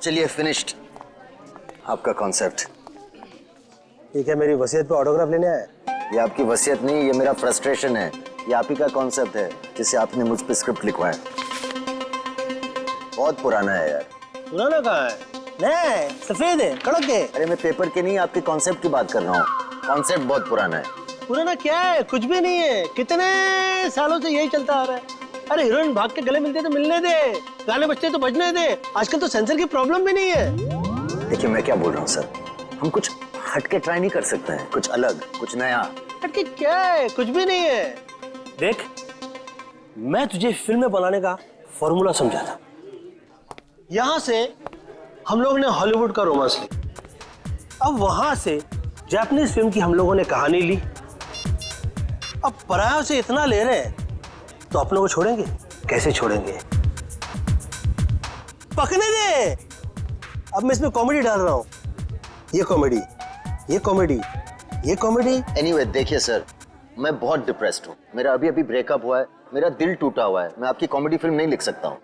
चलिए फिनिश्ड आपका कॉन्सेप्ट। ठीक है, मेरी वसीयत पे ऑटोग्राफ लेने आया। ये आपकी वसीयत नहीं, ये मेरा फ्रस्ट्रेशन है। ये आप ही का कॉन्सेप्ट है जिसे आपने मुझ पे स्क्रिप्ट लिखवाया। बहुत पुराना है यार। पुराना कहाँ है? नहीं, सफेद है, कड़क है। अरे मैं पेपर के नहीं, आपके कॉन्सेप्ट की बात कर रहा हूँ। कॉन्सेप्ट बहुत पुराना है। पुराना क्या है? कुछ भी नहीं है। कितने सालों से यही चलता आ रहा है। अरे हीरोइन भाग के गले मिलते तो मिलने दे, गाने बजते तो बजने दे। आजकल तो सेंसर की प्रॉब्लम भी नहीं है। देखिए मैं क्या बोल रहा हूँ सर, हम कुछ हटके ट्राई नहीं कर सकते हैं? कुछ अलग, कुछ नया। हटके क्या है? कुछ भी नहीं है। देख, मैं तुझे फिल्म में बनाने का फॉर्मूला समझा था। यहां से हम लोगों ने हॉलीवुड का रोमांस लिया, अब वहां से जापानीज फिल्म की हम लोगों ने कहानी ली। अब परायों से इतना ले रहे हैं तो अपनों को छोड़ेंगे? कैसे छोड़ेंगे? पकने दे। अब मैं इसमें कॉमेडी डाल रहा हूं। ये कॉमेडी, ये कॉमेडी, ये कॉमेडी। एनीवे देखिए सर, मैं बहुत डिप्रेस्ड हूँ। मेरा अभी अभी ब्रेकअप हुआ है, मेरा दिल टूटा हुआ है। मैं आपकी कॉमेडी फिल्म नहीं लिख सकता हूँ।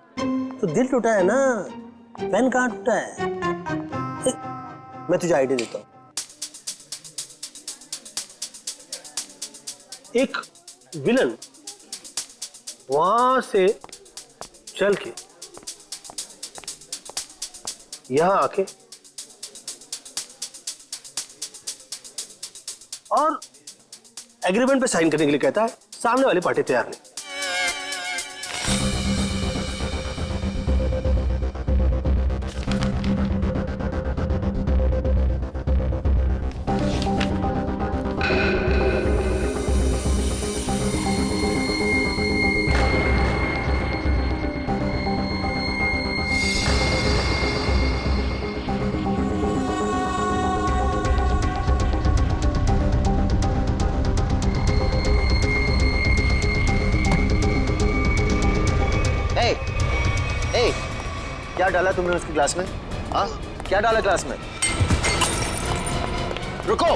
तो दिल टूटा है ना, पेन कहाँ टूटा है? मैं तुझे आइडिया देता हूँ। एक विलन वहां से चल के यहां आके और एग्रीमेंट पे साइन करने के लिए कहता है। सामने वाली पार्टी तैयार नहीं। क्या डाला तुमने उसकी ग्लास में? हाँ, क्या डाला ग्लास में? रुको।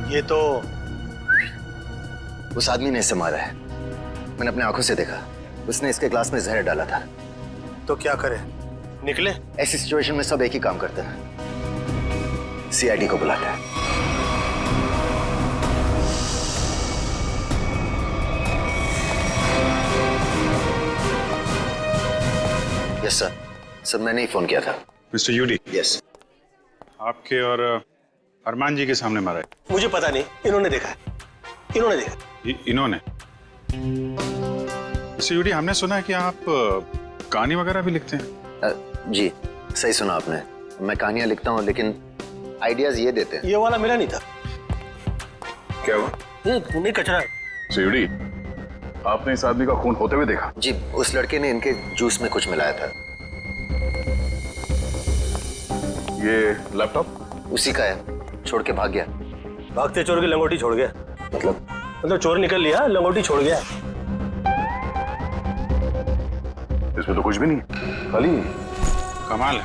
ये तो उस आदमी ने इसे मारा है। मैंने अपने आंखों से देखा। उसने इसके ग्लास में जहर डाला था। तो क्या करे? निकले? ऐसी सिचुएशन में सब एक ही काम करते हैं, सीआईडी को बुलाते हैं। Yes sir. सर मैंने ही फोन किया था। मिस्टर यूडी। यस। आपके और अरमान जी के सामने मारा है? मुझे पता नहीं, इन्होंने देखा है। इन्होंने देखा। इन्होंने? मिस्टर यूडी, हमने सुना है कि आप कहानी वगैरह भी लिखते हैं। जी सही सुना आपने। मैं कहानियां लिखता हूँ लेकिन आइडियाज ये देते हैं। ये वाला मेरा नहीं था। क्या हुआ? ये खूनी कचरा है। मिस्टर यूडी, आपने इस आदमी का खून होते हुए देखा? जी, उस लड़के ने इनके जूस में कुछ मिलाया था। ये लैपटॉप उसी का है, छोड़ के भाग गया। भागते चोर की लंगोटी छोड़ गया? मतलब चोर निकल लिया, लंगोटी छोड़ गया। इसमें तो कुछ भी नहीं, खाली। कमाल है,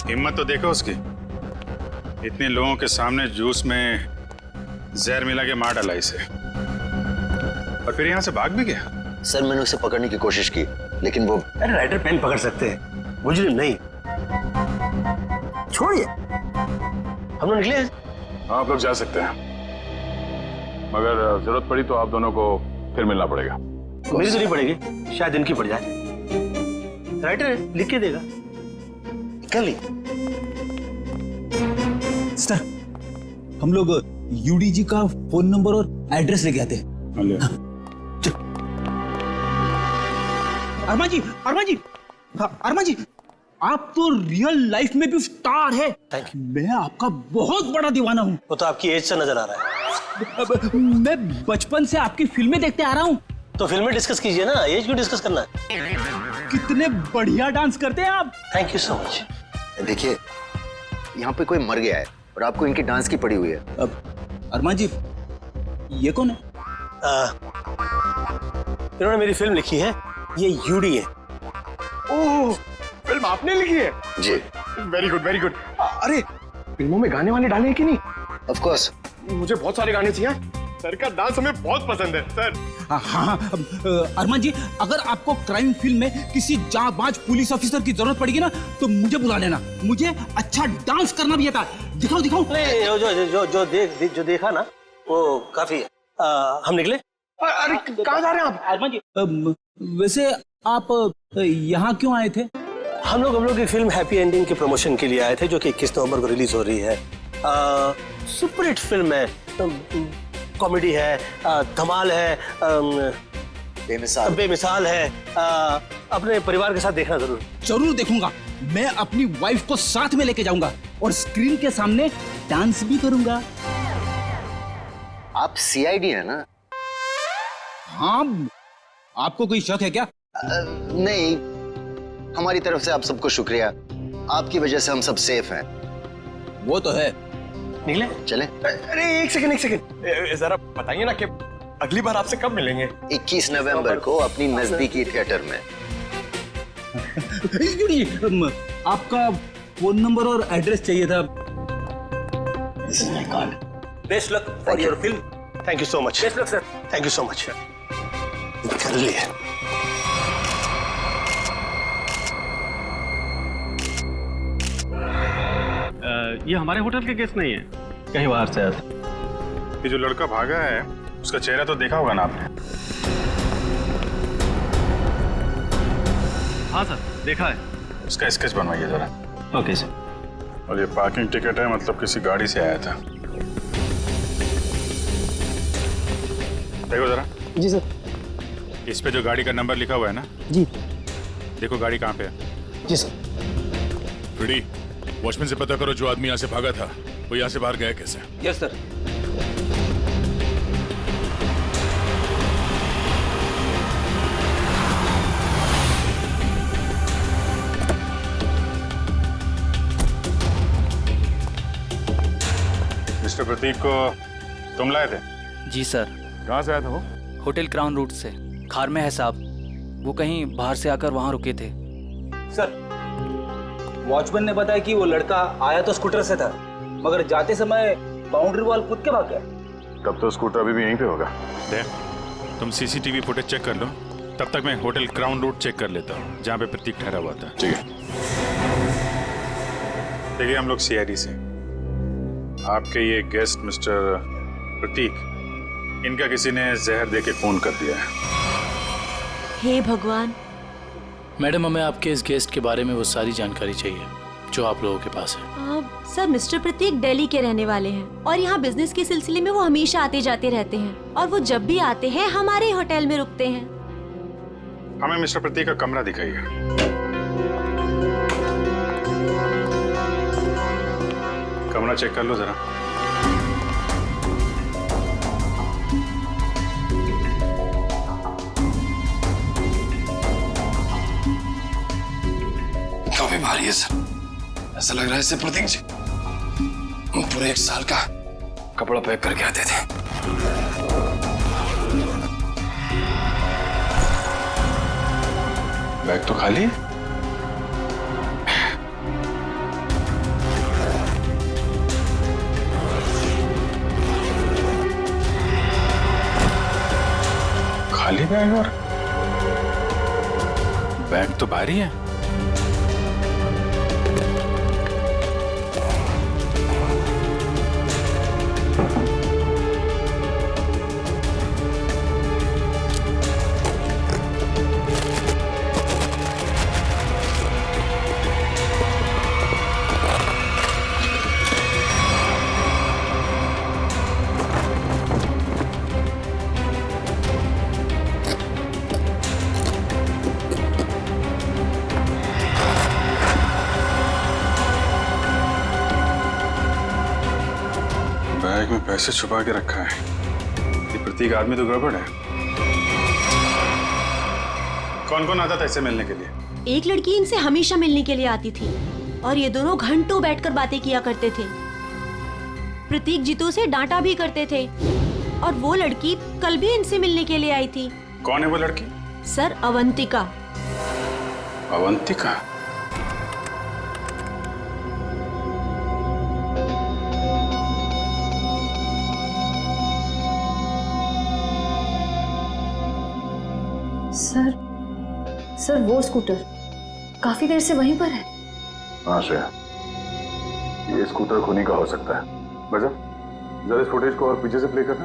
हिम्मत तो देखो उसकी। इतने लोगों के सामने जूस में जहर मिला के मार डाला इसे, और फिर यहाँ से भाग भी गया। सर मैंने उसे पकड़ने की कोशिश की लेकिन वो... अरे राइटर पेन पकड़ सकते हैं, मुजरिम नहीं। छोड़िए, हम लोग निकले। आप लोग जा सकते हैं, मगर जरूरत पड़ी तो आप दोनों को फिर मिलना पड़ेगा। मेरी तो नहीं पड़ेगी, शायद इनकी पड़ जाए। राइटर है, लिख के देगा। कर ली। सर, हम लोग यूडी जी का फोन नंबर और एड्रेस लेके आते हैं। अरमान जी, अरमान जी, हाँ, अरमान जी, आप तो रियल लाइफ में भी स्टार है। मैं आपका बहुत बड़ा दीवाना हूँ। वो तो आपकी एज से नजर आ रहा है। मैं बचपन से आपकी फिल्में देखते आ रहा हूँ। तो फिल्में डिस्कस कीजिए ना, एज क्यों डिस्कस करना है? कितने बढ़िया डांस करते हैं आप। Thank you so much. देखिए, यहाँ पे कोई मर गया है और आपको इनकी डांस की पड़ी हुई है। अरमान जी, ये कौन है? इन्होंने मेरी फिल्म लिखी है, ये यूडी है। ओह, फिल्म आपने लिखी है? जी। Very good very good. अरे फिल्मों में गाने वाने डाले हैं कि नहीं? Of course. मुझे बहुत सारे गाने चाहिए। सर का डांस हमें बहुत पसंद है सर। हाँ, अरमान जी, अगर आपको क्राइम फिल्म में किसी जांबाज पुलिस ऑफिसर की जरूरत पड़ेगी ना तो मुझे बुला लेना। मुझे अच्छा डांस करना भी आता है। दिखाओ दिखाओ। जो देखा ना वो काफी है। हम निकले। अरे कहाँ जा रहे हैं आप? अरमान जी, वैसे आप यहाँ क्यों आए थे? हम लोग एक फिल्म हैप्पी एंडिंग के प्रमोशन के लिए आए थे जो कि 21 नवंबर को रिलीज हो रही है। सुपरहिट फिल्म है, कॉमेडी है, धमाल है, बेमिसाल है। अपने परिवार के साथ देखना जरूर देखूंगा। मैं अपनी वाइफ को साथ में लेके जाऊंगा और स्क्रीन के सामने डांस भी करूंगा। आप सीआईडी है ना? हाँ, आपको कोई शक है क्या? नहीं, हमारी तरफ से आप सबको शुक्रिया। आपकी वजह से हम सब सेफ हैं। वो तो है। निकले। चले। अरे एक सेकंड जरा बताइए ना कि अगली बार आपसे कब मिलेंगे? 21 नवंबर को अपनी नजदीकी थिएटर में। आपका फोन नंबर और एड्रेस चाहिए था। This is my card. Best luck for your film. Thank you so much. Best luck sir. Thank you so much. कर लिए। ये हमारे होटल के गेस्ट नहीं है, कहीं बाहर से आया था। ये जो लड़का भागा है उसका चेहरा तो देखा होगा ना आपने? हाँ सर, देखा है। उसका स्केच बनवाइए जरा। Okay sir. और ये पार्किंग टिकट है, मतलब किसी गाड़ी से आया था। देखो जरा। जी सर। इस पे जो गाड़ी का नंबर लिखा हुआ है ना? जी। देखो गाड़ी कहाँ पे है। जी सर। फ्रेडी, वॉचमैन से पता करो जो आदमी यहाँ से भागा था वो यहाँ से बाहर गया कैसे। Yes sir. मिस्टर प्रतीक को तुम लाए थे? जी सर। कहाँ से आया था वो? होटल क्राउन रूट से। खार में है साहब। वो कहीं बाहर से आकर वहाँ रुके थे। सर, वॉचमैन ने बताया कि वो लड़का आया तो स्कूटर से था, मगर जाते समय बाउंड्री वॉल कूद के भाग गया। तब तो स्कूटर अभी भी यहीं पे होगा। देख, तुम सीसीटीवी फुटेज चेक कर लो, तब तक मैं होटल क्राउन रूट चेक कर लेता हूँ जहाँ पे प्रतीक ठहरा हुआ था। ठीक है। देखिए हम लोग सीआईडी से, आपके ये गेस्ट मिस्टर प्रतीक, इनका किसी ने जहर दे के खून कर दिया है। हे भगवान। मैडम, हमें आपके इस गेस्ट के बारे में वो सारी जानकारी चाहिए जो आप लोगों के पास है। सर, मिस्टर प्रतीक दिल्ली के रहने वाले हैं और यहाँ बिजनेस के सिलसिले में वो हमेशा आते जाते रहते हैं और वो जब भी आते हैं हमारे होटल में रुकते हैं। हमें मिस्टर प्रतीक का कमरा दिखाइए। कमरा चेक कर लो जरा। काफी भारी है सर, ऐसा लग रहा है इससे प्रतीक जी पूरे 1 साल का कपड़ा पैक करके आते थे। बैग तो खाली है। खाली बैग और बैग तो भारी है। बैग में पैसे छुपा के रखा है। ये प्रतीक आदमी तो गड़बड़ है। कौन कौन आता था इससे मिलने के लिए? एक लड़की इनसे हमेशा मिलने के लिए आती थी और ये दोनों घंटों बैठकर बातें किया करते थे। प्रतीक जी तो उसे डांटा भी करते थे और वो लड़की कल भी इनसे मिलने के लिए आई थी। कौन है वो लड़की? सर, अवंतिका। अवंतिका? सर वो स्कूटर काफी देर से वहीं पर है। हाँ श्रेया, ये स्कूटर खुनी का हो सकता है। बजा, जरा इस फुटेज को और पीछे से प्ले करना।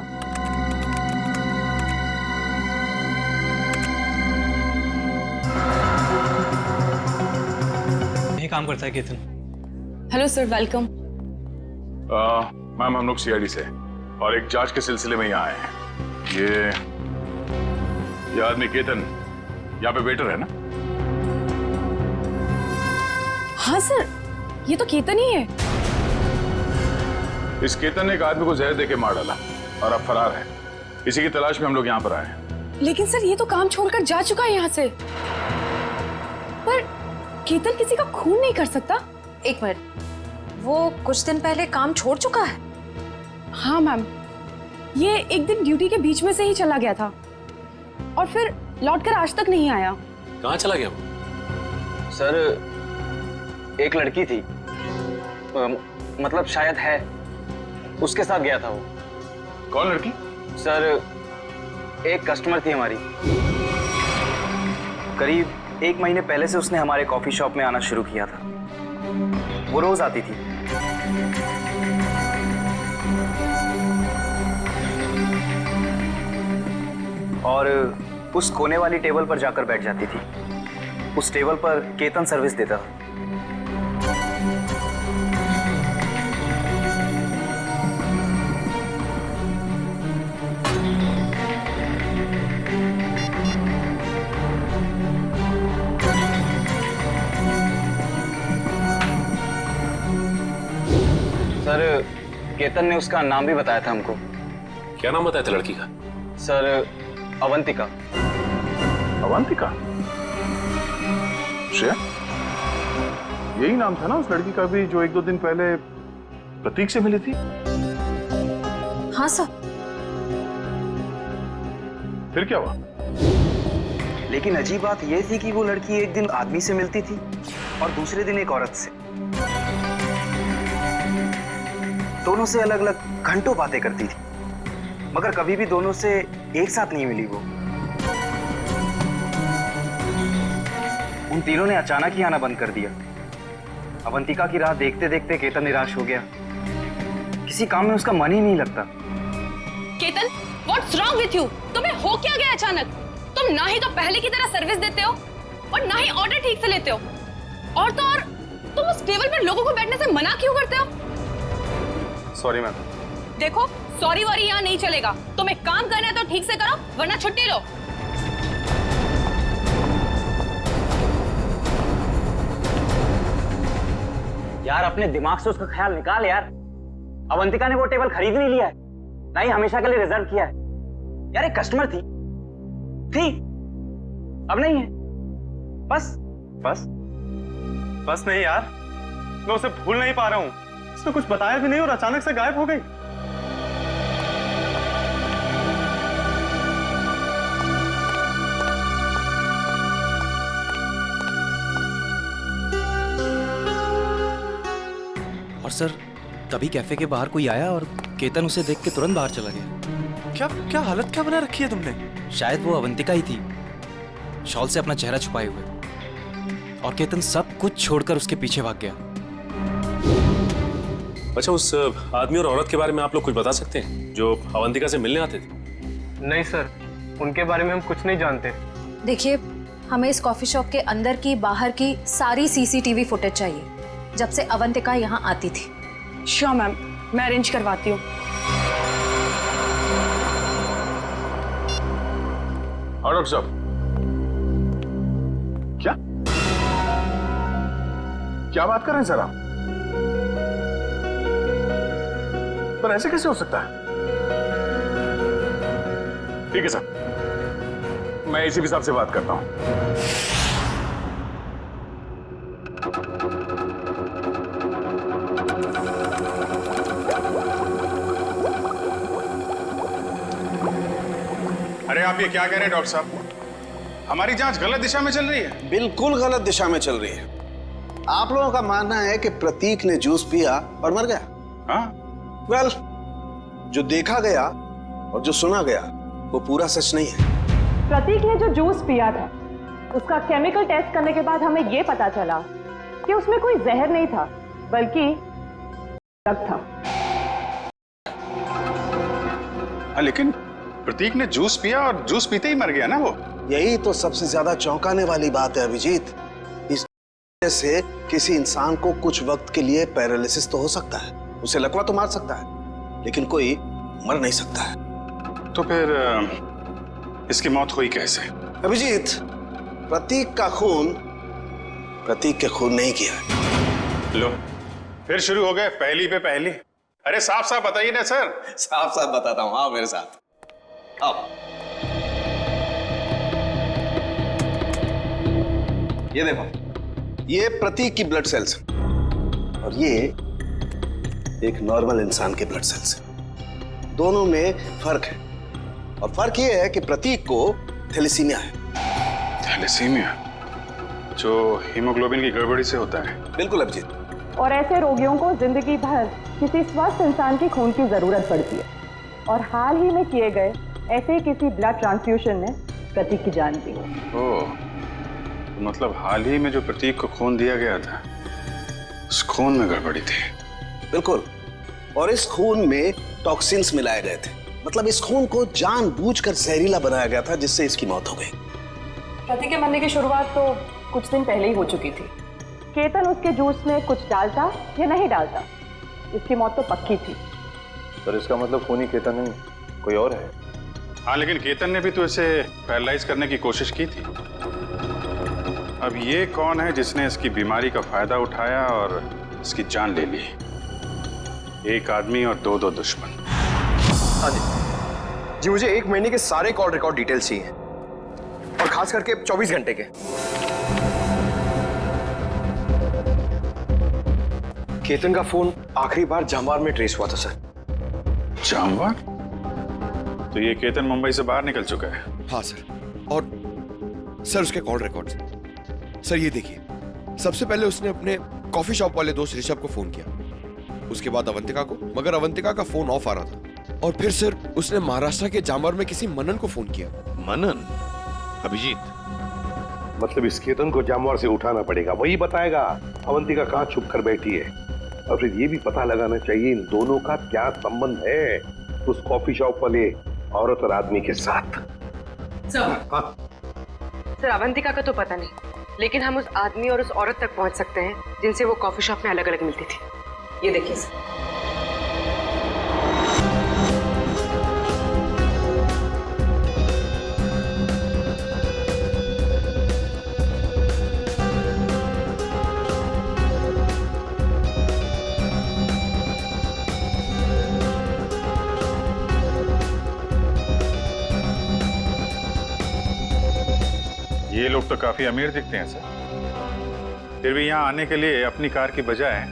यही काम करता है Ketan. Hello sir, welcome. Ma'am, हम लोग सीआईडी से और एक जांच के सिलसिले में यहाँ आए हैं। ये आदमी केतन यहाँ पे वेटर है ना? हाँ सर, ये तो केतन ही है। इस केतन ने एक आदमी को जहर देके मार डाला और अब फरार है। इसी की तलाश में हम लोग यहाँ पर आए हैं। लेकिन सर ये तो काम छोड़कर जा चुका है यहाँ से। पर केतन किसी का खून नहीं कर सकता। एक मिनट, वो कुछ दिन पहले काम छोड़ चुका है? हाँ मैम, ये एक दिन ड्यूटी के बीच में से ही चला गया था और फिर लौटकर आज तक नहीं आया। कहाँ चला गया वो? सर, एक लड़की थी, मतलब शायद है, उसके साथ गया था वो। कौन लड़की? सर, एक कस्टमर थी हमारी। करीब 1 महीने पहले से उसने हमारे कॉफी शॉप में आना शुरू किया था। वो रोज आती थी। और उस कोने वाली टेबल पर जाकर बैठ जाती थी। उस टेबल पर केतन सर्विस देता था। सर, केतन ने उसका नाम भी बताया था हमको। क्या नाम बताया था लड़की का? सर, अवंतिका। अवंतिका? श्रेया, यही नाम था ना उस लड़की का भी जो 1-2 दिन पहले प्रतीक से मिली थी? हाँ सर। फिर क्या हुआ? लेकिन अजीब बात यह थी कि वो लड़की एक दिन आदमी से मिलती थी और दूसरे दिन एक औरत से। दोनों से अलग अलग घंटों बातें करती थी, मगर कभी भी दोनों से एक साथ नहीं मिली वो। उन तीनों ने अचानक ही आना बंद कर दिया। अवंतिका की राह देखते देखते केतन निराश हो गया। किसी काम में उसका मन ही नहीं लगता। Ketan, what's wrong with you? तुम्हें हो क्या गया अचानक? तुम ना ही तो पहले की तरह सर्विस देते हो और ना ही ऑर्डर ठीक से लेते हो। और तो और तुम उस टेबल पर लोगों को बैठने से मना क्यों करते हो? Sorry ma'am. देखो, सॉरी वॉरी यहाँ नहीं चलेगा। तुम्हें काम करना है तो ठीक से करो, वरना छुट्टी लो। यार, अपने दिमाग से उसका ख्याल निकाल यार। अवंतिका ने वो टेबल खरीद नहीं लिया है, ना ही हमेशा के लिए रिजर्व किया है। यार, एक कस्टमर थी, अब नहीं है। बस नहीं यार, मैं उसे भूल नहीं पा रहा हूँ। उसने कुछ बताया भी नहीं और अचानक से गायब हो गई। और सर, तभी कैफे के बाहर कोई आया और केतन उसे देख के तुरंत बाहर चला गया। क्या हालत क्या बना रखी है तुमने? शायद वो अवंतिका ही थी, शॉल से अपना चेहरा छुपाए हुए। और केतन सब कुछ छोड़कर उसके पीछे भाग गया। अच्छा, उस आदमी और औरत के बारे में आप लोग कुछ बता सकते हैं जो अवंतिका से मिलने आते थे? नहीं सर, उनके बारे में हम कुछ नहीं जानते। देखिए, हमें इस कॉफी शॉप के अंदर की बाहर की सारी सीसीटीवी फुटेज चाहिए जब से अवंतिका यहाँ आती थी। श्योर मैम, मैं अरेंज करवाती हूँ। डॉक्टर साहब, क्या बात कर रहे हैं सर आप? पर ऐसे कैसे हो सकता है? ठीक है सर, मैं एसीपी साहब से बात करता हूं। अरे आप ये क्या कह रहे हैं डॉक्टर साहब? हमारी जांच गलत दिशा में चल रही है। बिल्कुल गलत दिशा में चल रही है। आप लोगों का मानना है कि प्रतीक ने जूस पिया और मर गया। हाँ? वेल, जो देखा गया और जो सुना गया वो पूरा सच नहीं है। प्रतीक ने जो जूस पिया था उसका केमिकल टेस्ट करने के बाद हमें यह पता चला कि उसमें कोई जहर नहीं था बल्कि ड्रग था। हाँ, लेकिन प्रतीक ने जूस पिया और जूस पीते ही मर गया ना वो। यही तो सबसे ज्यादा चौंकाने वाली बात है अभिजीत। इस से किसी इंसान को कुछ वक्त के लिए पैरालिसिस तो हो सकता है, उसे लकवा तो मार सकता है, लेकिन कोई मर नहीं सकता है। तो फिर इसकी मौत हुई कैसे? अभिजीत, प्रतीक का खून प्रतीक के खून नहीं किया है। लो, फिर शुरू हो गए पहली पे पहली। अरे साफ साफ बताइए ना सर। साफ साफ बताता हूं, आओ मेरे साथ आओ। ये देखो, ये प्रतीक की ब्लड सेल्स और ये एक नॉर्मल इंसान के ब्लड सेल्स। दोनों में फर्क है और फर्क ये है कि प्रतीक को थैलेसीमिया है। थैलेसीमिया जो हीमोग्लोबिन की गड़बड़ी से होता है? बिल्कुल अभिजीत। और ऐसे रोगियों को जिंदगी भर किसी स्वस्थ इंसान की खून की जरूरत पड़ती है और हाल ही में किए गए ऐसे ही किसी ब्लड ट्रांसफ्यूजन ने प्रतीक की जान दी। ओह, मतलब हाल ही में जो प्रतीक को खून दिया गया था उस खून में गड़बड़ी थी। बिल्कुल, और इस खून में टॉक्सिन्स मिलाए गए थे। मतलब इस खून को जानबूझकर जहरीला बनाया गया था जिससे इसकी मौत हो गई। प्रतीक के मरने की शुरुआत तो कुछ दिन पहले ही हो चुकी थी। केतन उसके जूस में कुछ डालता या नहीं डालता, इसकी मौत तो पक्की थी। सर, इसका मतलब खूनी केतन नहीं, कोई और है। हाँ, लेकिन केतन ने भी तो इसे पैरालाइज करने की कोशिश की थी। अब ये कौन है जिसने इसकी बीमारी का फायदा उठाया और इसकी जान ले ली? एक आदमी और दो दुश्मन। हाँ जी, मुझे 1 महीने के सारे कॉल रिकॉर्ड डिटेल्स चाहिए और खास करके 24 घंटे के। केतन का फोन आखिरी बार जामवार में ट्रेस हुआ था सर। जामवार? तो ये केतन मुंबई से बाहर निकल चुका है? हाँ सर, और सर उसके कॉल रिकॉर्ड्स। सर ये देखिए, सबसे पहले उसने अपने कॉफी शॉप वाले दोस्त ऋषभ को फोन किया, उसके बाद अवंतिका को, मगर अवंतिका का फोन ऑफ आ रहा था। और फिर सर उसने महाराष्ट्र के जामवार में किसी मनन को फोन किया। मनन? अभिजीत, मतलब इस केतन को जामवार से उठाना पड़ेगा, वही बताएगा अवंतिका कहाँ छुप कर बैठी है। और फिर ये भी पता लगाना चाहिए इन दोनों का क्या संबंध है उस कॉफी शॉप वाले औरत और आदमी के साथ। हाँ। सर, अवंतिका का तो पता नहीं, लेकिन हम उस आदमी और उस औरत तक पहुंच सकते हैं जिनसे वो कॉफी शॉप में अलग अलग मिलती थी। ये देखिए सर। ये लोग तो काफी अमीर दिखते हैं सर, फिर भी यहाँ आने के लिए अपनी कार की बजाय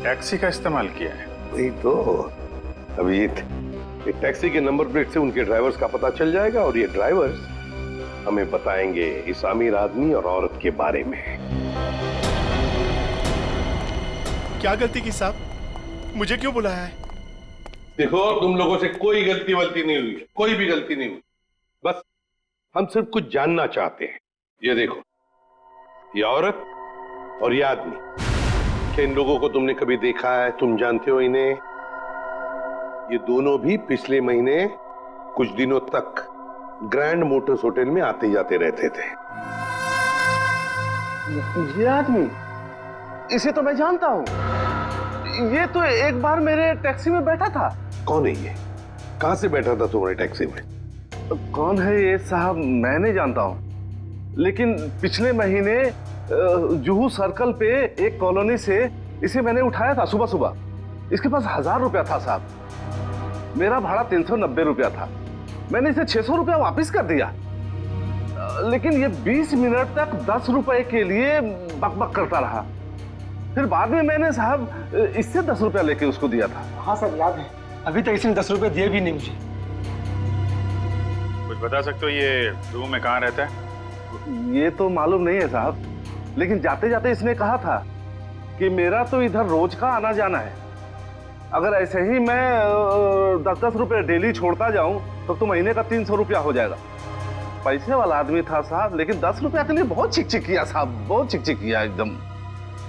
टैक्सी का इस्तेमाल किया है। वही तो अभिजीत, एक टैक्सी के नंबर प्लेट से उनके ड्राइवर्स का पता चल जाएगा और ये ड्राइवर्स हमें बताएंगे इस अमीर आदमी और औरत के बारे में। क्या गलती की साहब, मुझे क्यों बुलाया है? देखो, तुम लोगों से कोई गलती वलती नहीं हुई, कोई भी गलती नहीं हुई। बस हम सिर्फ कुछ जानना चाहते हैं। ये देखो, ये औरत और ये आदमी, क्या इन लोगों को तुमने कभी देखा है? तुम जानते हो इन्हें? ये दोनों भी पिछले महीने कुछ दिनों तक ग्रैंड मोटर्स होटल में आते जाते रहते थे। ये आदमी, इसे तो मैं जानता हूँ। ये तो एक बार मेरे टैक्सी में बैठा था। कौन है ये? कहां से बैठा था तुम्हारे टैक्सी में? कौन है ये साहब, मैं नहीं जानता हूँ, लेकिन पिछले महीने जुहू सर्कल पे एक कॉलोनी से इसे मैंने उठाया था सुबह सुबह। इसके पास 1000 रुपया था साहब। मेरा भाड़ा 390 रुपया था। मैंने इसे 600 रुपया वापस कर दिया, लेकिन ये 20 मिनट तक 10 रुपए के लिए बकबक करता रहा। फिर बाद में मैंने साहब इससे 10 रुपया लेके उसको दिया था। हाँ सर, याद है। अभी तक इसने 10 रुपए दिए भी नहीं मुझे। कुछ बता सकते हो ये रूम में कहाँ रहता है? ये तो मालूम नहीं है साहब, लेकिन जाते जाते इसने कहा था कि मेरा तो इधर रोज का आना जाना है, अगर ऐसे ही मैं 10-10 रुपए डेली छोड़ता जाऊं तो महीने का 300 रुपया हो जाएगा। पैसे वाला आदमी था साहब, लेकिन 10 रुपया के लिए बहुत चिक किया साहब, बहुत चिक किया एकदम।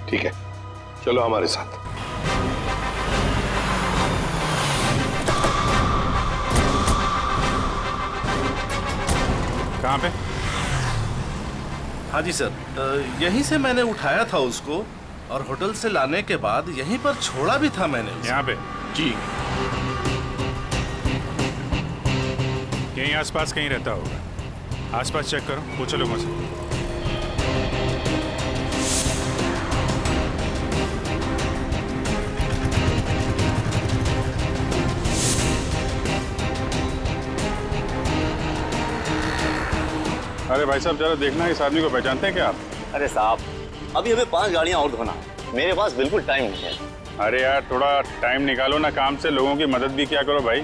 ठीक है, चलो हमारे साथ। कहाँ पे? हाँ जी सर, यहीं से मैंने उठाया था उसको और होटल से लाने के बाद यहीं पर छोड़ा भी था मैंने। यहाँ पे? जी। यहीं आसपास कहीं रहता होगा। आसपास चेक करो, पूछो लोगों से। अरे भाई साहब, जरा देखना इस आदमी को पहचानते हैं क्या आप? अरे साहब, अभी हमें 5 गाड़ियां और धोना है, मेरे पास बिल्कुल टाइम नहीं है। अरे यार, थोड़ा टाइम निकालो ना काम से, लोगों की मदद भी क्या करो भाई।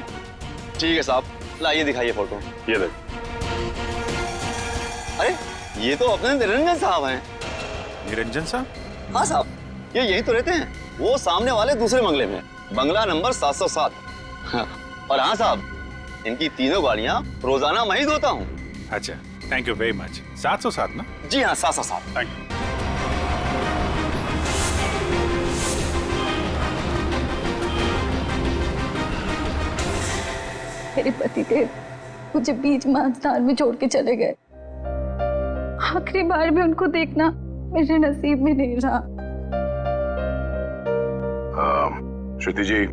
ठीक है साहब, लाइए दिखाइए फोटो। ये देख। अरे ये तो अपने निरंजन साहब हैं। निरंजन साहब? हाँ साहब, ये यहीं तो रहते हैं, वो सामने वाले दूसरे बंगले में, बंगला नंबर 707। और हाँ साहब, इनकी तीनों गाड़ियां रोजाना मैं ही धोता हूँ। अच्छा, थैंक यू वेरी मच। 707 ना? जी हाँ, 707। Thank you. मेरे पति देव मुझे बीच मांझधार में छोड़ के चले गए। आखिरी बार भी उनको देखना मेरे नसीब में नहीं रहा। श्रुति जी,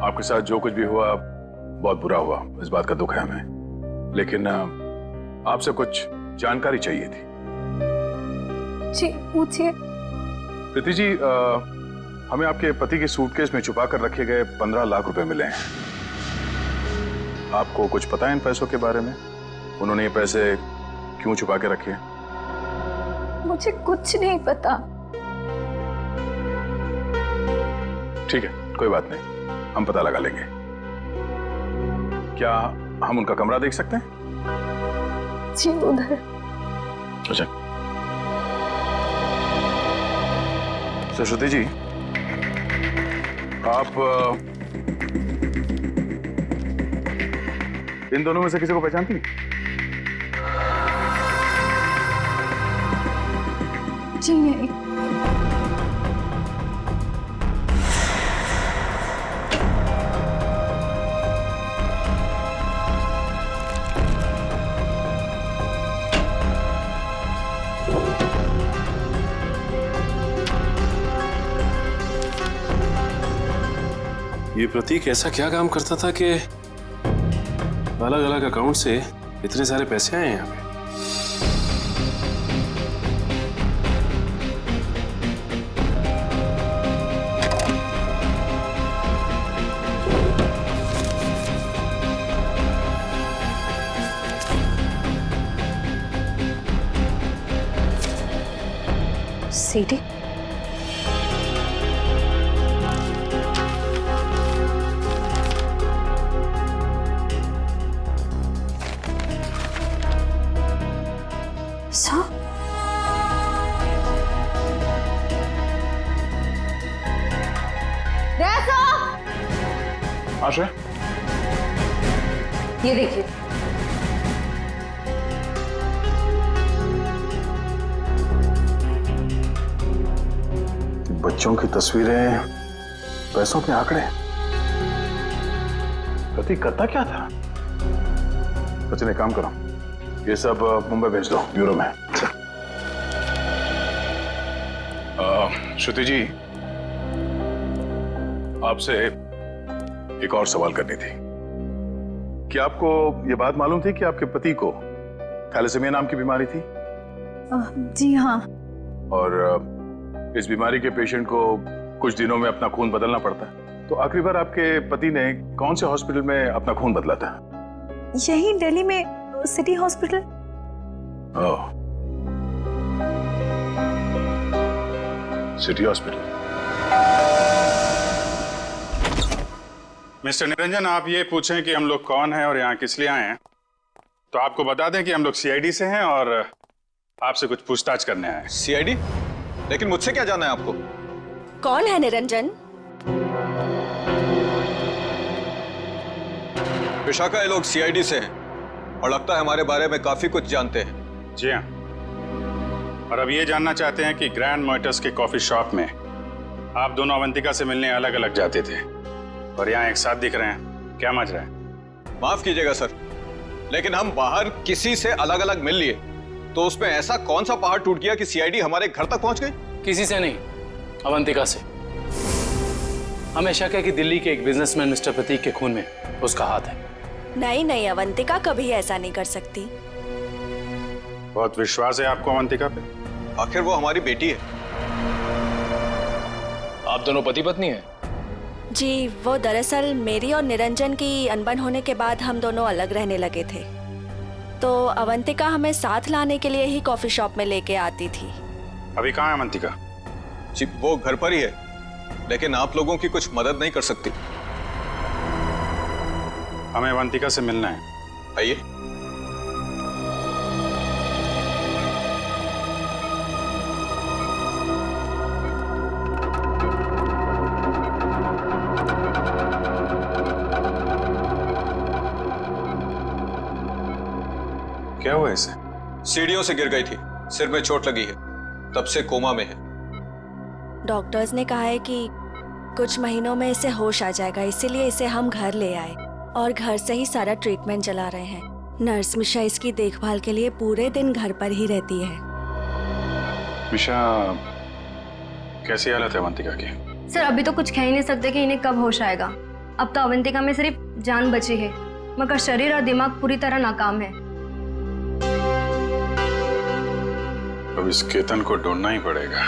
आपके साथ जो कुछ भी हुआ बहुत बुरा हुआ, इस बात का दुख है हमें, लेकिन आपसे कुछ जानकारी चाहिए थी। जी पूछिए। प्रीति जी, हमें आपके पति के सूटकेस में छुपा कर रखे गए 15 लाख रुपए मिले हैं। आपको कुछ पता है इन पैसों के बारे में? उन्होंने ये पैसे क्यों छुपा के रखे हैं? मुझे कुछ नहीं पता। ठीक है, कोई बात नहीं, हम पता लगा लेंगे। क्या हम उनका कमरा देख सकते हैं? जी उधर। अच्छा। सरस्वती जी, आप इन दोनों में से किसी को पहचानती हैं? जी नहीं। ये प्रतीक ऐसा क्या काम करता था कि अलग अलग अकाउंट से इतने सारे पैसे आए यहाँ पे? सीडी? आशा, ये देखिए। बच्चों की तस्वीरें, पैसों के आंकड़े, प्रतीक करता क्या था? सचिन, एक काम करो, ये सब मुंबई भेज दो ब्यूरो में। श्रुति जी, आपसे एक और सवाल करनी थी। क्या आपको यह बात मालूम थी कि आपके पति को थैलेसीमिया नाम की बीमारी थी? जी हाँ। और इस बीमारी के पेशेंट को कुछ दिनों में अपना खून बदलना पड़ता है। तो आखिरी बार आपके पति ने कौन से हॉस्पिटल में अपना खून बदला था? यही दिल्ली में सिटी हॉस्पिटल। ओह, सिटी हॉस्पिटल। मिस्टर निरंजन, आप ये पूछें कि हम लोग कौन हैं और यहाँ किस लिए आए हैं, तो आपको बता दें कि हम लोग सीआईडी से हैं और आपसे कुछ पूछताछ करने आए हैं। सीआईडी? लेकिन मुझसे क्या जानना है आपको? कौन है निरंजन? विशाखा, ये लोग सीआईडी से हैं और लगता है हमारे बारे में काफी कुछ जानते हैं। जी हाँ, और अब ये जानना चाहते हैं कि ग्रैंड मोटर्स के कॉफी शॉप में आप दोनों अवंतिका से मिलने अलग अलग जाते थे और यहाँ एक साथ दिख रहे हैं, क्या मजा है? माफ कीजिएगा सर, लेकिन हम बाहर किसी से अलग अलग मिल लिए तो उसमें ऐसा कौन सा पहाड़ टूट गया कि सीआईडी हमारे घर तक पहुंच गई? किसी से नहीं, अवंतिका से। हमेशा क्या कि दिल्ली के एक बिजनेसमैन मिस्टर प्रतीक के खून में उसका हाथ है। नहीं नहीं, अवंतिका कभी ऐसा नहीं कर सकती। बहुत विश्वास है आपको अवंतिका पे? आखिर वो हमारी बेटी है। आप दोनों पति पत्नी हैं? जी, वो दरअसल मेरी और निरंजन की अनबन होने के बाद हम दोनों अलग रहने लगे थे, तो अवंतिका हमें साथ लाने के लिए ही कॉफी शॉप में लेके आती थी। अभी कहाँ है अवंतिका? जी, वो घर पर ही है, लेकिन आप लोगों की कुछ मदद नहीं कर सकती। हमें अवंतिका से मिलना है। आइए। क्या हुआ इसे? सीढ़ियों से गिर गई थी, सिर में चोट लगी है, तब से कोमा में है। डॉक्टर्स ने कहा है कि कुछ महीनों में इसे होश आ जाएगा, इसीलिए इसे हम घर ले आए और घर से ही सारा ट्रीटमेंट चला रहे हैं। नर्स मिशा इसकी देखभाल के लिए पूरे दिन घर पर ही रहती है। मिशा, कैसी हालत है अवंतिका की? सर, अभी तो कुछ कह ही नहीं सकते कि इन्हें कब होश आएगा। अब तो अवंतिका में सिर्फ जान बची है, मगर शरीर और दिमाग पूरी तरह नाकाम है। अब इस केतन को ढूंढना ही पड़ेगा।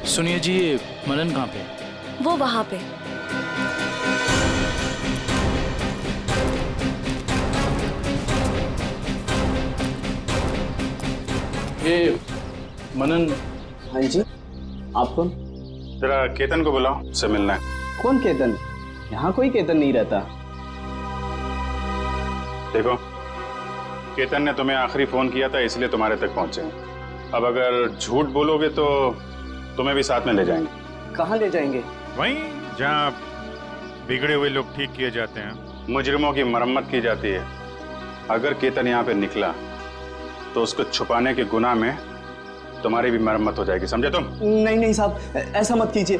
सुनिए जी, ये मनन कहाँ पे? वो वहाँ पे। ये मनन। हाँ जी, आप कौन? जरा केतन को बुलाओ, उससे मिलना है। कौन केतन? यहाँ कोई केतन नहीं रहता। देखो, केतन ने तुम्हें आखिरी फोन किया था, इसलिए तुम्हारे तक पहुंचे हैं। अब अगर झूठ बोलोगे तो तुम्हें भी साथ में ले जाएंगे। कहाँ ले जाएंगे? वहीं जहाँ बिगड़े हुए लोग ठीक किए जाते हैं, मुजरिमों की मरम्मत की जाती है। अगर केतन यहाँ पे निकला तो उसको छुपाने के गुनाह में तुम्हारी भी मरम्मत हो जाएगी, समझे तुम? नहीं नहीं साहब, ऐसा मत कीजिए।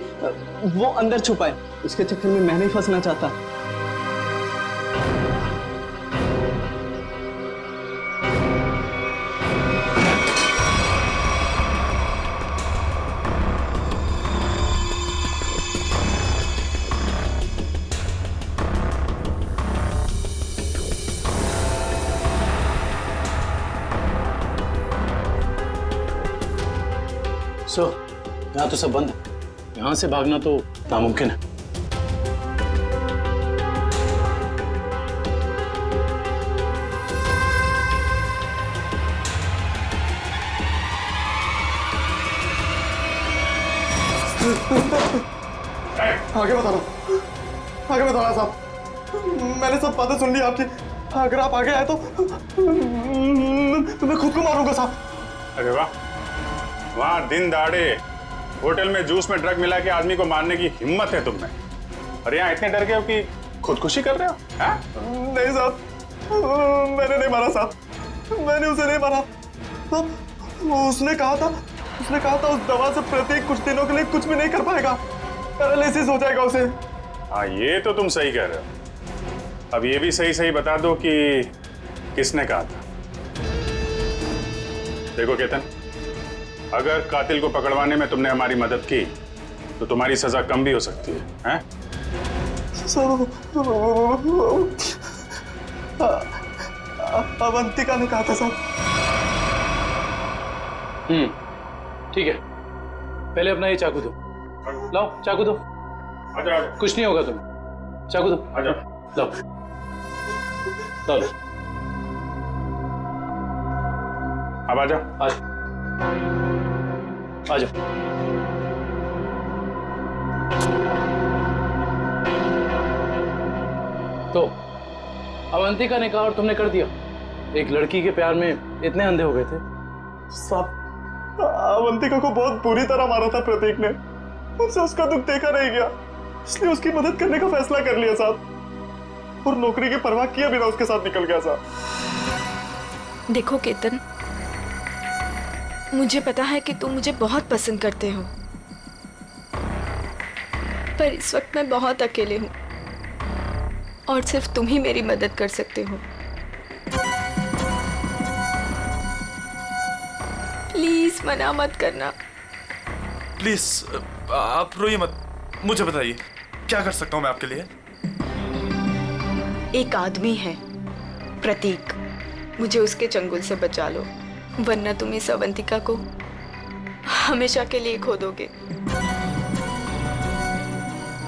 वो अंदर छुपा है, उसके चक्कर में मैं नहीं फंसना चाहता। यहाँ तो सब बंद है, यहाँ से भागना तो नामुमकिन है। आगे बता रहा, आगे बता रहा साहब, मैंने सब बातें सुन ली आपकी। अगर आप आगे आए तो मैं खुद को मारूंगा साहब। अरे वाह, वहाँ दिन दहाड़े होटल में जूस में ड्रग मिला के आदमी को मारने की हिम्मत है तुम में, और यहाँ इतने डर गए हो कि खुदकुशी कर रहे हो? नहीं साहब, मैंने नहीं मारा साहब, मैंने उसे नहीं मारा। उसने कहा था उस दवा से प्रतीक कुछ दिनों के लिए कुछ भी नहीं कर पाएगा, पैरालिसिस हो जाएगा उसे। हाँ, ये तो तुम सही कह रहे हो। अब ये भी सही सही बता दो कि किसने कहा था। देखो केतन, अगर कातिल को पकड़वाने में तुमने हमारी मदद की तो तुम्हारी सजा कम भी हो सकती है, हैं? अवंतिका ने कहा था साहब। ठीक है, पहले अपना ये चाकू दो। लाओ चाकू दो। आजा। कुछ नहीं होगा तुम्हें, चाकू दो। आजा। लाओ लाओ। अब आजा। आज आ जाओ। तो अवंतिका ने कहा और तुमने कर दिया। एक लड़की के प्यार में इतने अंधे हो गए थे? साहब, अवंतिका को बहुत बुरी तरह मारा था प्रतीक ने। मुझसे उसका दुख देखा नहीं गया, इसलिए उसकी मदद करने का फैसला कर लिया साहब, और नौकरी की परवाह किए बिना उसके साथ निकल गया साहब। देखो केतन, मुझे पता है कि तुम मुझे बहुत पसंद करते हो, पर इस वक्त मैं बहुत अकेले हूँ और सिर्फ तुम ही मेरी मदद कर सकते हो। प्लीज मना मत करना। प्लीज आप रोइए मत, मुझे बताइए क्या कर सकता हूँ मैं आपके लिए। एक आदमी है प्रतीक, मुझे उसके चंगुल से बचा लो, वरना तुम इस अवंतिका को हमेशा के लिए खो दोगे।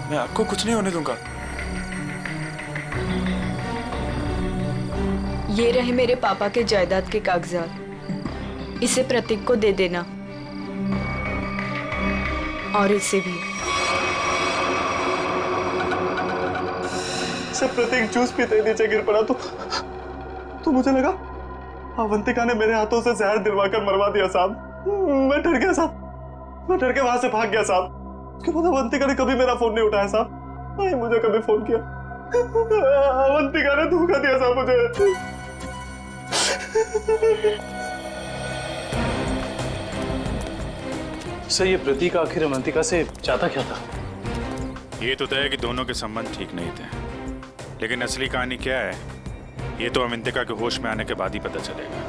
मैं आपको कुछ नहीं होने दूंगा। ये रहे मेरे पापा के जायदाद के कागजात, इसे प्रतीक को दे देना, और इसे भी। जब प्रतीक जूस पीते नीचे गिर पड़ा तो मुझे लगा अवंतिका ने मेरे हाथों से जहर दिलवाकर मरवा दिया साहब। मैं डर गया साहब, मैं डर के वहां से भाग गया साहब। उसके बाद अवंतिका ने कभी मेरा फोन नहीं उठाया साहब, नहीं मुझे कभी फोन किया। अवंतिका ने धोखा दिया साहब मुझे। सर, ये प्रतीक आखिर अवंतिका से चाहता क्या था? ये तो तय है कि दोनों के संबंध ठीक नहीं थे, लेकिन असली कहानी क्या है ये तो अवंतिका के होश में आने के बाद ही पता चलेगा।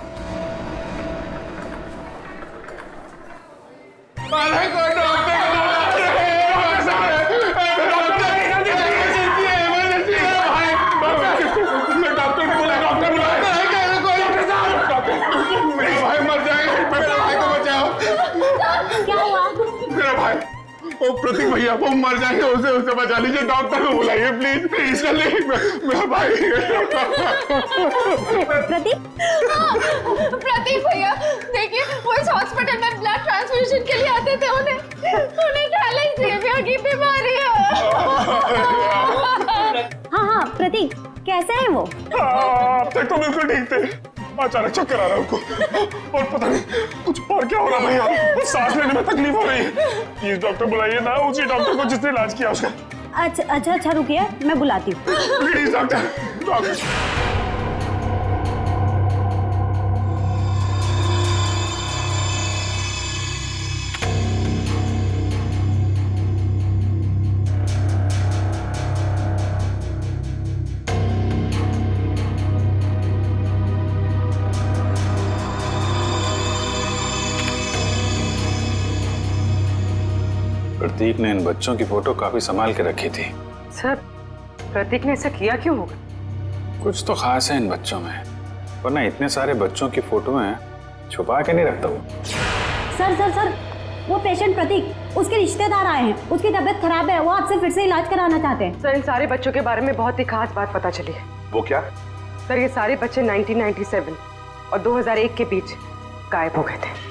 वो प्रतीक भैया वो मर जाएंगे, उसे बचा लीजिए, डॉक्टर को बुलाइए प्लीज प्लीज। मेरा भाई प्रतीक भैया देखिए, वो इस हॉस्पिटल में ब्लड ट्रांसफ्यूजन के लिए आते थे, उन्हें थैलेसीमिया की बीमारी है। हाँ प्रतीक कैसे है वो? अब तक तो बिल्कुल ठीक थे, अचानक चक्कर आ रहा है उनको, और पता नहीं कुछ और क्या हो रहा भैया, सांस लेने में तकलीफ हो रही है। प्लीज डॉक्टर बुलाइए ना, उसी डॉक्टर को जिसने इलाज किया उसका। अच्छा रुकिए, मैं बुलाती हूँ। Please doctor. प्रतीक ने इन बच्चों की फोटो काफी संभाल के रखी थी। सर, प्रतीक ने ऐसा किया क्यों होगा? कुछ तो खास है इन बच्चों में, वरना इतने सारे बच्चों की फोटो हैं छुपा के नहीं रखता वो। सर वो पेशेंट प्रतीक, उसके रिश्तेदार आए हैं, उसकी तबीयत खराब है, वो आपसे फिर से इलाज कराना चाहते हैं। सर, इन सारे बच्चों के बारे में बहुत ही खास बात पता चली है। वो क्या? सर, ये सारे बच्चे 1997 और 2001 के बीच गायब हो गए थे।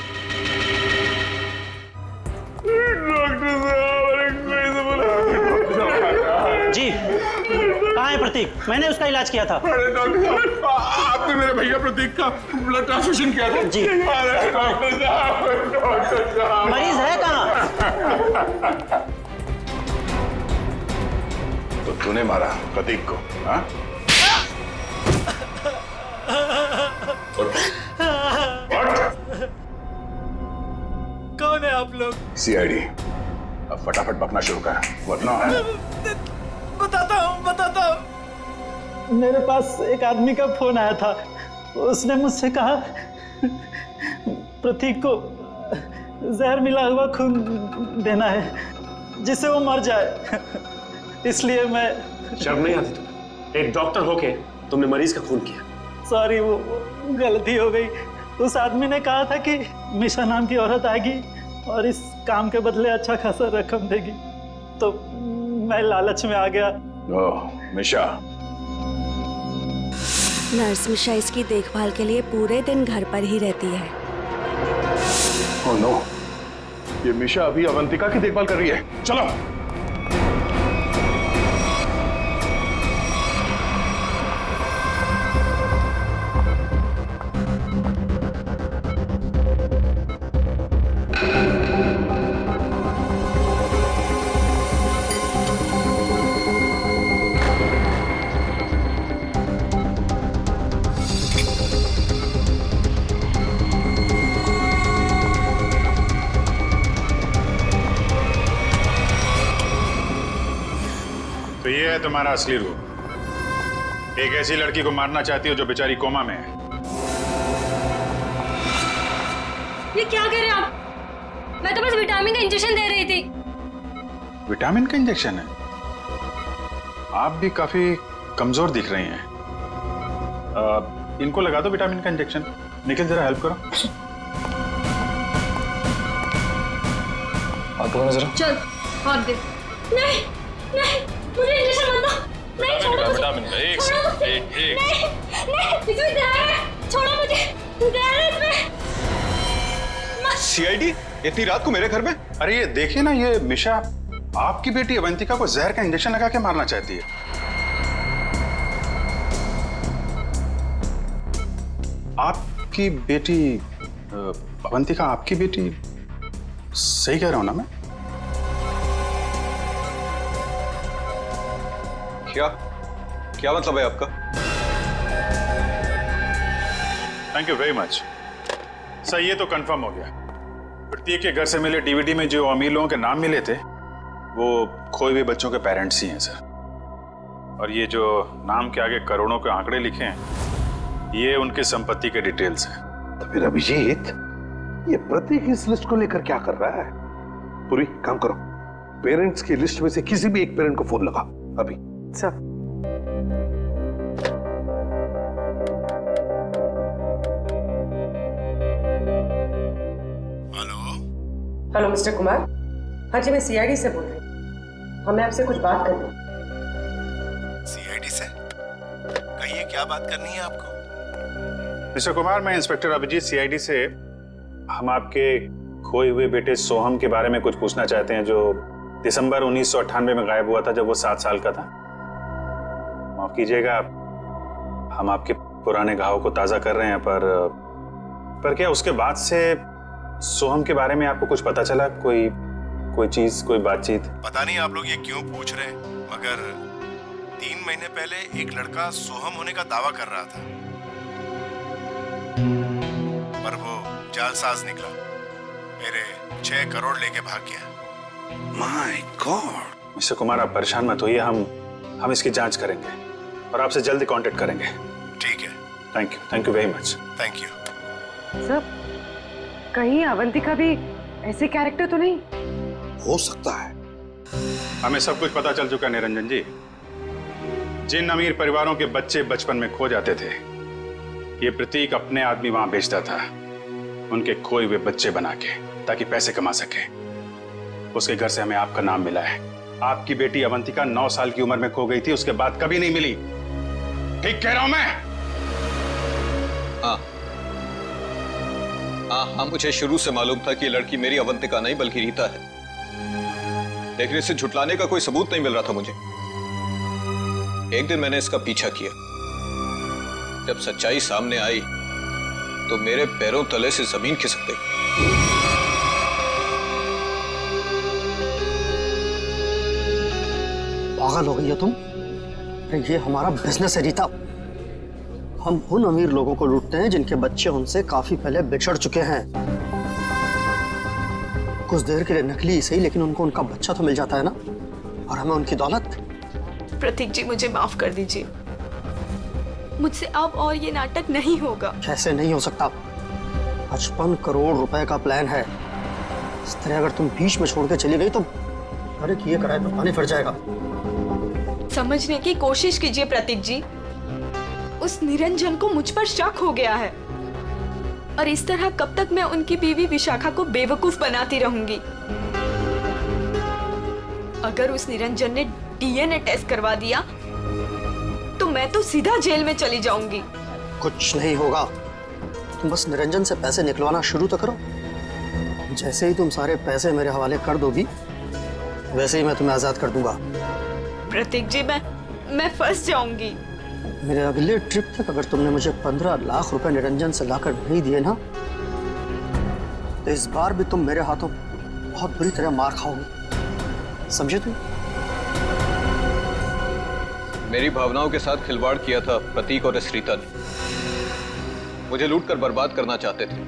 जी, कहाँ है प्रतीक? मैंने उसका इलाज किया था। अरे डॉक्टर साहब, आपने मेरे भैया प्रतीक का ब्लड ट्रांसफ्यूजन किया था? जी। अरे डॉक्टर साहब, मरीज है कहाँ? तो तूने मारा प्रतीक को? हाँ? कौन है आप लोग? सीआईडी। अब फटाफट बकना शुरू कर, वरना बताता हूँ। मेरे पास एक आदमी का फोन आया था, उसने मुझसे कहा प्रतीक को जहर मिला हुआ खून देना है जिससे वो मर जाए, इसलिए मैं। शर्म नहीं आती तुम्हें? एक डॉक्टर होके तुमने मरीज का खून किया। सॉरी, वो गलती हो गई। उस आदमी ने कहा था कि मिशा नाम की औरत आएगी और इस काम के बदले अच्छा खासा रकम देगी, तो मैं लालच में आ गया। ओह, मिशा। नर्स मिशा इसकी देखभाल के लिए पूरे दिन घर पर ही रहती है। ओह नो, ये मिशा अभी अवंतिका की देखभाल कर रही है। चलो। तो ये है तुम्हारा असली रूप। एक ऐसी लड़की को मारना चाहती हो जो बेचारी कोमा में है। ये क्या कह रहे हैं आप? मैं तो बस विटामिन का इंजेक्शन दे रही थी। विटामिन का इंजेक्शन है? आप भी काफी कमजोर दिख रही हैं। इनको लगा दो विटामिन का इंजेक्शन। निखिल जरा हेल्प करो। आप लोगों ने जरा चल और दे। नहीं नहीं, मुझे इंजेक्शन मत दो। नहीं, छोड़ो मुझे। विटामिन का एक छोड़ो मुझे। एक नहीं नहीं, इसमें जहर है। छोड़ो मुझे, जहर है इसमें। सीआईडी इतनी रात को मेरे घर में? अरे ये देखिए ना, ये मिशा आपकी बेटी अवंतिका को जहर का इंजेक्शन लगा के मारना चाहती है। आपकी बेटी अवंतिका आपकी बेटी? सही कह रहा हूं ना मैं? क्या क्या मतलब है आपका? Thank you very much sir. ये तो कंफर्म हो गया। प्रतीक के घर से मिले डीवीडी में जो अमीर लोगों के नाम मिले थे वो खोए हुए बच्चों के पेरेंट्स ही हैं सर। और ये जो नाम के आगे करोड़ों के आंकड़े लिखे हैं ये उनकी संपत्ति के डिटेल्स हैं। तो फिर अभिजीत, ये प्रतीक इस लिस्ट को लेकर क्या कर रहा है? पूरी काम करो, पेरेंट्स की लिस्ट में से किसी भी एक पेरेंट को फोन लगा अभी। Sir hello mister Kumar. हाँ जी, मैं सीआईडी से बोल रही हूँ। हमें आपसे कुछ बात करनी है। सीआईडी से? कहिए, क्या बात करनी है आपको? मिस्टर कुमार, मैं इंस्पेक्टर अभिजीत सीआईडी से। हम आपके खोए हुए बेटे सोहम के बारे में कुछ पूछना चाहते हैं, जो दिसंबर 1998 में गायब हुआ था जब वो 7 साल का था। माफ कीजिएगा, हम आपके पुराने घाव को ताजा कर रहे हैं, पर क्या उसके बाद से सोहम के बारे में आपको कुछ पता चला? कोई चीज, कोई बातचीत? पता नहीं आप लोग ये क्यों पूछ रहे हैं, मगर 3 महीने पहले एक लड़का सोहम होने का दावा कर रहा था, पर वो जालसाज निकला। मेरे 6 करोड़ लेके भाग गया। My God! मिस्टर कुमार, आप परेशान मत होइए, हम इसकी जांच करेंगे और आपसे जल्दी कांटेक्ट करेंगे। ठीक है। Thank you very much. Thank you. Sir, कहीं अवंतिका भी ऐसे कैरेक्टर तो नहीं? हो सकता है। हमें सब कुछ पता चल चुका निरंजन जी। जिन अमीर परिवारों के बच्चे बचपन में खो जाते थे, ये प्रतीक अपने आदमी वहां बेचता था, उनके खोए हुए बच्चे बना के, ताकि पैसे कमा सके। उसके घर से हमें आपका नाम मिला है। आपकी बेटी अवंतिका 9 साल की उम्र में खो गई थी, उसके बाद कभी नहीं मिली। ठीक कह रहा हूं मैं? हाँ, मुझे शुरू से मालूम था कि ये लड़की मेरी अवंतिका नहीं बल्कि रीता है, लेकिन इसे झुटलाने का कोई सबूत नहीं मिल रहा था मुझे। एक दिन मैंने इसका पीछा किया। जब सच्चाई सामने आई तो मेरे पैरों तले से जमीन खिसक गई। पागल हो गई हो तुम? अरे ये हमारा बिजनेस है रीता। हम उन अमीर लोगों को लूटते हैं जिनके बच्चे उनसे काफी पहले बिछड़ चुके हैं। कुछ देर के लिए नकली सही, लेकिन उनको उनका बच्चा तो मिल जाता है ना, और हमें उनकी दौलत। प्रतीक जी, मुझे माफ कर दीजिए। मुझसे अब और ये नाटक नहीं होगा। कैसे नहीं हो सकता? 55 करोड़ रुपए का प्लान है। इस तरह अगर तुम बीच में छोड़ के चली गई तो अरे किए कराए तो पानी फिर जाएगा। समझने की कोशिश कीजिए प्रतीक जी। उस निरंजन को मुझ पर शक हो गया है, और इस तरह कब तक मैं उनकी बीवी विशाखा को बेवकूफ बनाती रहूंगी। अगर उस निरंजन ने डीएनए टेस्ट करवा दिया तो मैं तो सीधा जेल में चली जाऊंगी। कुछ नहीं होगा, तुम बस निरंजन से पैसे निकलवाना शुरू तो करो। जैसे ही तुम सारे पैसे मेरे हवाले कर दोगी वैसे ही मैं तुम्हें आजाद कर दूंगा। प्रतीक जी, मैं फंस जाऊंगी। मेरे अगले ट्रिप तक अगर तुमने मुझे 15 लाख रुपए निरंजन से लाकर नहीं दिए ना, तो इस बार भी तुम मेरे हाथों बहुत बुरी तरह मार खाओगी, समझे तुम? मेरी भावनाओं के साथ खिलवाड़ किया था प्रतीक और इस रीता ने। मुझे लूट कर बर्बाद करना चाहते थे।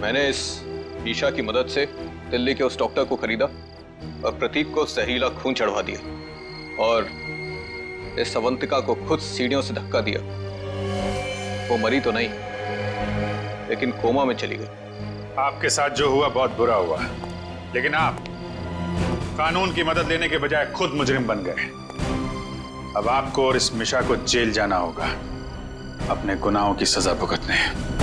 मैंने इस ईशा की मदद से दिल्ली के उस डॉक्टर को खरीदा और प्रतीक को जहरीला खून चढ़वा दिया और इस अवंतिका को खुद सीढ़ियों से धक्का दिया। वो मरी तो नहीं, लेकिन कोमा में चली गई। आपके साथ जो हुआ बहुत बुरा हुआ, लेकिन आप कानून की मदद लेने के बजाय खुद मुजरिम बन गए। अब आपको और इस मिशा को जेल जाना होगा अपने गुनाहों की सजा भुगतने।